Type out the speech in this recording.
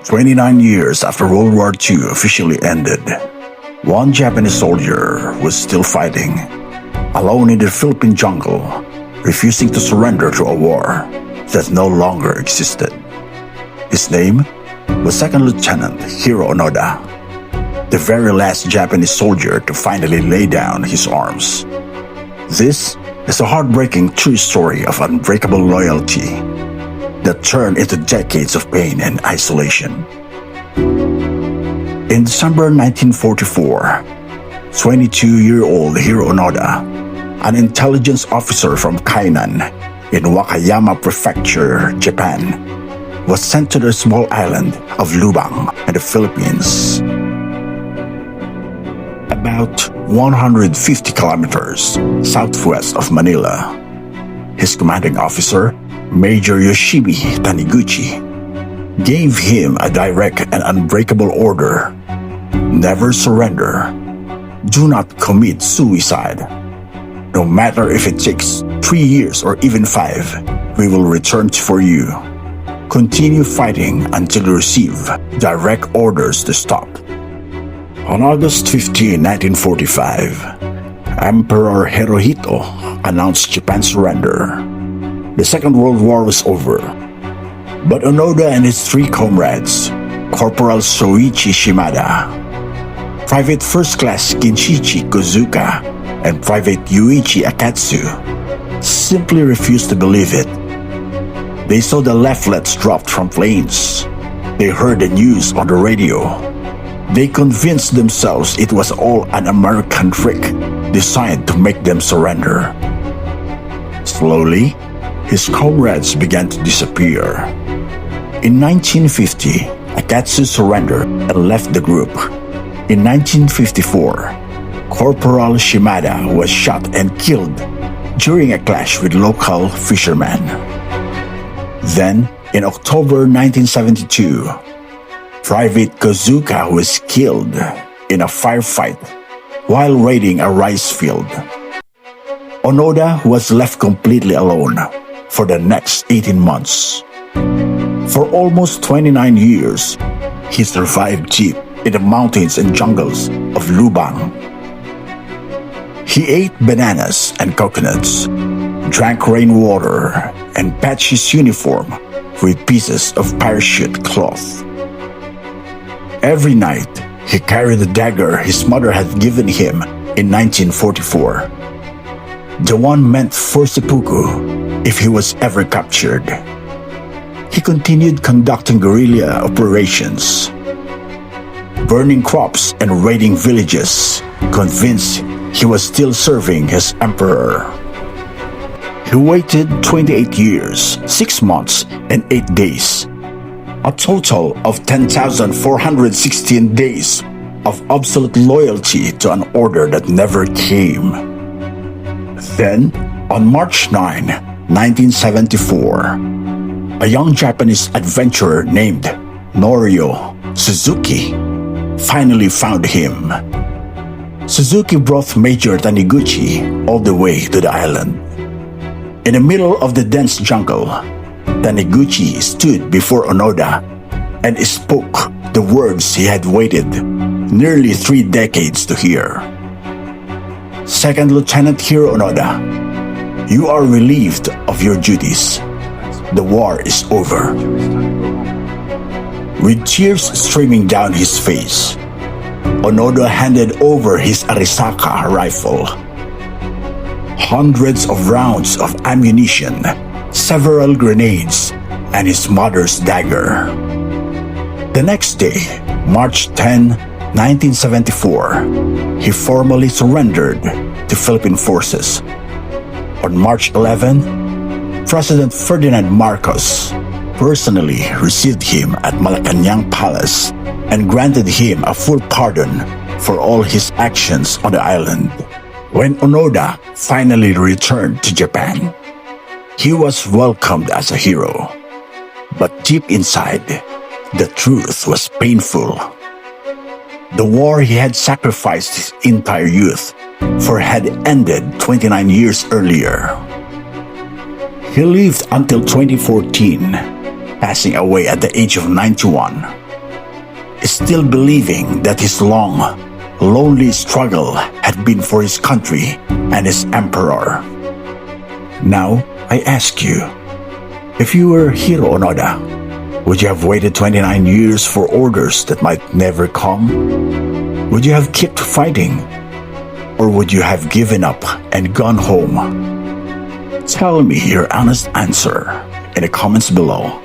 29 years after World War II officially ended, one Japanese soldier was still fighting, alone in the Philippine jungle, refusing to surrender to a war that no longer existed. His name was Second Lieutenant Hiro Onoda, the very last Japanese soldier to finally lay down his arms. This is a heartbreaking true story of unbreakable loyalty that turned into decades of pain and isolation. In December 1944, 22-year-old Hiro Onoda, an intelligence officer from Kainan in Wakayama Prefecture, Japan, was sent to the small island of Lubang in the Philippines. About 150 kilometers southwest of Manila. His commanding officer, Major Yoshimi Taniguchi, gave him a direct and unbreakable order: never surrender. Do not commit suicide. No matter if it takes 3 years or even 5, we will return for you. Continue fighting until you receive direct orders to stop. On August 15, 1945, Emperor Hirohito announced Japan's surrender. The Second World War was over, but Onoda and his 3 comrades, Corporal Soichi Shimada, Private First Class Kinshichi Kozuka, and Private Yuichi Akatsu, simply refused to believe it. They saw the leaflets dropped from planes. They heard the news on the radio. They convinced themselves it was all an American trick designed to make them surrender. Slowly, his comrades began to disappear. In 1950, Akatsu surrendered and left the group. In 1954, Corporal Shimada was shot and killed during a clash with local fishermen. Then, in October 1972, Private Kozuka was killed in a firefight while raiding a rice field. Onoda was left completely alone for the next 18 months. For almost 29 years, he survived deep in the mountains and jungles of Lubang. He ate bananas and coconuts, drank rainwater, and patched his uniform with pieces of parachute cloth. Every night, he carried the dagger his mother had given him in 1944, the one meant for seppuku if he was ever captured. He continued conducting guerrilla operations, burning crops and raiding villages, convinced he was still serving his emperor. He waited 28 years, 6 months, and 8 days, a total of 10,416 days of absolute loyalty to an order that never came. Then, on March 9, 1974, a young Japanese adventurer named Norio Suzuki finally found him. Suzuki brought Major Taniguchi all the way to the island. In the middle of the dense jungle, Taniguchi stood before Onoda and spoke the words he had waited nearly 3 decades to hear. Second Lieutenant Hiro Onoda, you are relieved of your duties. The war is over. With tears streaming down his face, Onoda handed over his Arisaka rifle, hundreds of rounds of ammunition, several grenades, and his mother's dagger. The next day, March 10, 1974, he formally surrendered to Philippine forces. On March 11, President Ferdinand Marcos personally received him at Malacanang Palace and granted him a full pardon for all his actions on the island. When Onoda finally returned to Japan, he was welcomed as a hero. But deep inside, the truth was painful. The war he had sacrificed his entire youth for had ended 29 years earlier. He lived until 2014, passing away at the age of 91. still believing that his long, lonely struggle had been for his country and his emperor. Now, I ask you, if you were Hiro Onoda, would you have waited 29 years for orders that might never come? Would you have kept fighting? Or would you have given up and gone home? Tell me your honest answer in the comments below.